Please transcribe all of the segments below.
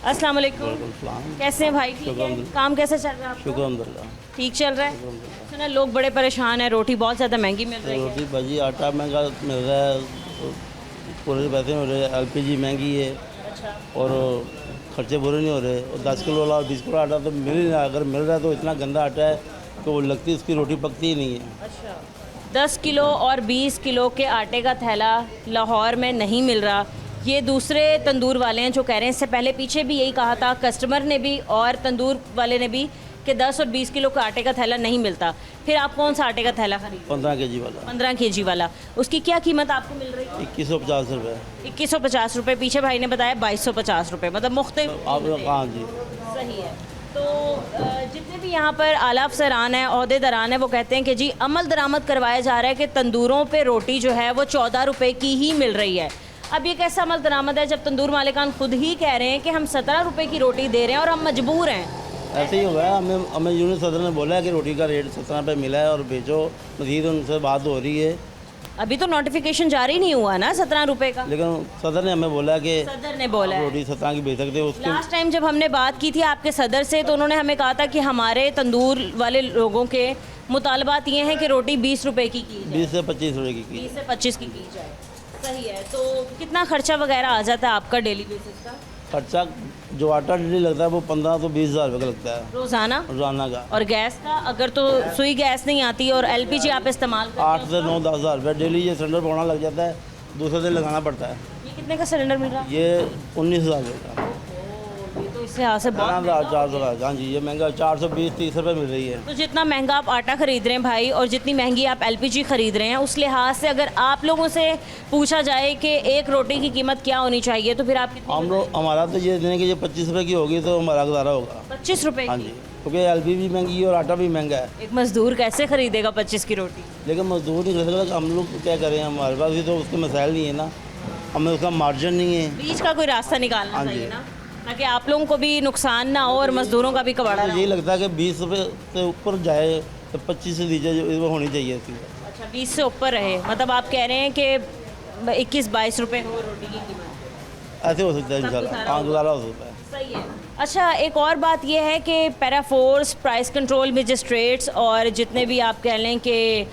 अस्सलाम वालेकुम। कैसे हैं भाई? ठीक है। काम कैसे चल रहा है आपका? शुक्र ठीक चल रहा है। सुना लोग बड़े परेशान हैं, रोटी बहुत ज़्यादा महंगी मिल रही है। रोटी भाजी आटा महंगा मिल रहा है, पूरे पैसे मिल रहे हैं, एलपीजी महंगी है अच्छा। और खर्चे पूरे नहीं हो रहे। और 10 किलो वाला और 20 किलो आटा तो मिल ही नहीं रहा। अगर मिल रहा है तो इतना गंदा आटा है कि वो लगती है उसकी रोटी पकती ही नहीं है। अच्छा, 10 किलो और 20 किलो के आटे का थैला लाहौर में नहीं मिल रहा। ये दूसरे तंदूर वाले हैं जो कह रहे हैं। इससे पहले पीछे भी यही कहा था कस्टमर ने भी और तंदूर वाले ने भी कि 10 और 20 किलो का आटे का थैला नहीं मिलता। फिर आप कौन सा आटे का थैला खरीद? 15 केजी वाला। 15 केजी वाला। उसकी क्या कीमत आपको मिल रही है? 2150 रुपये। 2150 रुपये। पीछे भाई ने बताया 2250 रुपये, मतलब मुख्तलिफ। आप हाँ जी, सही है। तो जितने भी यहाँ पर आला अफसरान हैं, अहदेदारान हैं, वो कहते हैं कि जी अमल दरामद करवाया जा रहा है कि तंदूरों पे रोटी जो है वो 14 रुपये की ही मिल रही है। अब ये कैसा अमल दरामद है जब तंदूर मालिकान खुद ही कह रहे हैं कि हम 17 रुपये की रोटी दे रहे हैं और हम मजबूर हैं। ऐसे ही हुआ है। हमें यूनिट सदर ने बोला है कि रोटी का रेट 17 रुपये मिला है और बेचो। मज़ीद उनसे बात हो रही है। अभी तो नोटिफिकेशन जारी नहीं हुआ ना 17 रुपये का। लेकिन सदर ने हमें बोला कि सदर ने बोला है रोटी 17 की बेच सकते हो। उसके लास्ट टाइम जब हमने बात की थी आपके सदर से तो उन्होंने हमें कहा था कि हमारे तंदूर वाले लोगों के मुतालबात ये हैं कि रोटी 20 रुपये की जाए, 20 से 25 रुपये की 20 से 25 की जाए। सही है। तो कितना खर्चा वगैरह आ जाता है आपका डेली बेसिस का? खर्चा जो आटा डेली लगता है वो 15 तो 20 हज़ार रुपये का लगता है रोज़ाना। रोज़ाना का। और गैस का अगर तो सुई गैस नहीं आती और एलपीजी आप इस्तेमाल करते 8 से 9 10 हज़ार रुपये डेली ये सिलेंडर पौना लग जाता है। दूसरे दिन लगाना पड़ता है। ये कितने का सिलेंडर मिल रहा है? ये 19 हज़ार रुपये का। ये तो इससे यहाँ से बहुत 400 का। हाँ जी, ये महंगा 420-30 रुपये मिल रही है। तो जितना महंगा आप आटा खरीद रहे हैं भाई और जितनी महंगी आप एलपीजी खरीद रहे हैं, उस लिहाज से अगर आप लोगों से पूछा जाए कि एक रोटी की कीमत क्या होनी चाहिए तो फिर आप हम लोग हमारा तो ये देने कि ये 25 रुपये की होगी तो हमारा गुजारा होगा। 25 रुपये? हाँ जी, क्योंकि एलपी भी महंगी है और आटा भी महंगा है। एक मजदूर कैसे खरीदेगा 25 की रोटी? लेकिन मजदूर नहीं खरीद सकता। हम लोग क्या करें, हमारे पास भी तो उसके मसाइल नहीं है ना, हमें उसका मार्जिन नहीं है। बीच का कोई रास्ता निकालना हाँ जी। चाहिए ना, ताकि आप लोगों को भी नुकसान ना हो और मजदूरों का भी कबाड़ा ना तो हो। यही लगता है कि 20 रुपये से ऊपर जाए तो 25 से नीचे जो होनी चाहिए इसकी। अच्छा, 20 से ऊपर रहे, मतलब आप कह रहे हैं कि 21-22 रुपये हो रोटी की कीमत। ऐसे हो सकता है इंशाल्लाह। हाँ, गुजारा हो सकता है। सही है। अच्छा, एक और बात यह है कि पैराफोर्स, प्राइस कंट्रोल मजिस्ट्रेट्स और जितने भी आप कह लें कि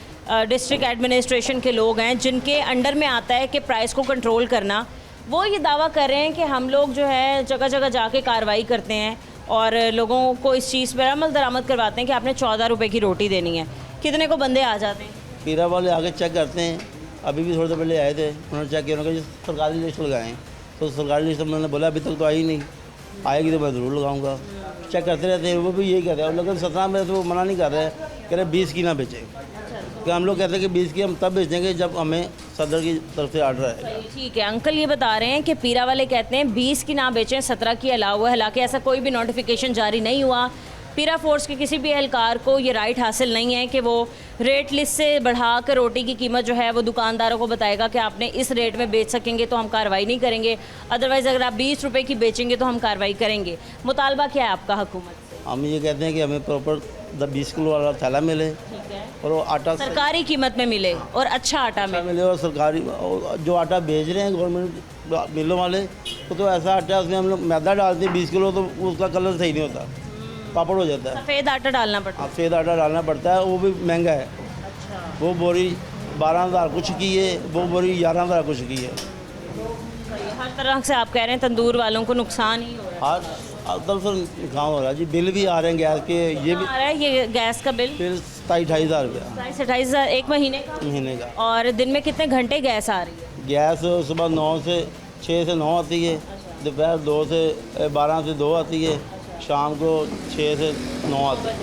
डिस्ट्रिक्ट एडमिनिस्ट्रेशन के लोग हैं जिनके अंडर में आता है कि प्राइस को कंट्रोल करना, वो ये दावा कर रहे हैं कि हम लोग जो है जगह जगह जाके कार्रवाई करते हैं और लोगों को इस चीज़ पर अमल दरामद करवाते हैं कि आपने 14 रुपये की रोटी देनी है। कितने को बंदे आ जाते हैं? पीरा वाले आगे चेक करते हैं। अभी भी थोड़ी देर पहले आए थे, उन्होंने चेक किया, उन्होंने कहा सरकारी लिस्ट लगाएं। तो सरकारी लिस्ट उन्होंने बोला अभी तक तो आई नहीं, आएगी तो मैं ज़रूर लगाऊंगा। चेक करते रहते हैं, वो भी यही कर रहे हैं। लेकिन 17 में तो वो मना नहीं कर रहे हैं, कह रहे 20 की ना बेचें। कि हम लोग कहते हैं कि 20 की हम तब बेचेंगे जब हमें सदर की तरफ से आर्डर आएगा। ठीक है, अंकल ये बता रहे हैं कि पीरा वाले कहते हैं 20 की ना बेचें, 17 की अलावा हुआ है। हालांकि ऐसा कोई भी नोटिफिकेशन जारी नहीं हुआ। पीरा फोर्स के किसी भी एहलकार को ये राइट हासिल नहीं है कि वो रेट लिस्ट से बढ़ा कर रोटी की कीमत जो है वो दुकानदारों को बताएगा कि आपने इस रेट में बेच सकेंगे तो हम कार्रवाई नहीं करेंगे, अदरवाइज़ अगर आप 20 रुपये की बेचेंगे तो हम कार्रवाई करेंगे। मुतालबा क्या है आपका हुकूमत से? हम ये कहते हैं कि हमें प्रॉपर 20 किलो वाला थैला मिले और वो आटा सरकारी कीमत में मिले और अच्छा आटा मिले और सरकारी जो आटा बेच रहे हैं गवर्नमेंट मिलों वाले वो तो ऐसा आटा है, उसमें हम लोग मैदा डालते हैं 20 किलो तो उसका कलर सही नहीं होता, पापड़ हो जाता है। सफ़ेद आटा डालना पड़ता है। सफ़ेद आटा डालना पड़ता है, वो भी महंगा है। अच्छा। वो बोरी 12,000 कुछ की है, वो बोरी 11,000 कुछ की है। हर तरह से आप कह रहे हैं तंदूर वालों को नुकसान ही हो रहा है। हर तरफ से गाँव हो रहा है जी। बिल भी आ रहे हैं गैस के, ये भी आ रहा है ये गैस का बिल 27-28 हज़ार रुपया 27-28 एक महीने का। और दिन में कितने घंटे गैस आ रही है? गैस सुबह 9 से 6 से 9 आती है, दोपहर 2 से 12 से 2 आती है, शाम को 6 से 9 आती है।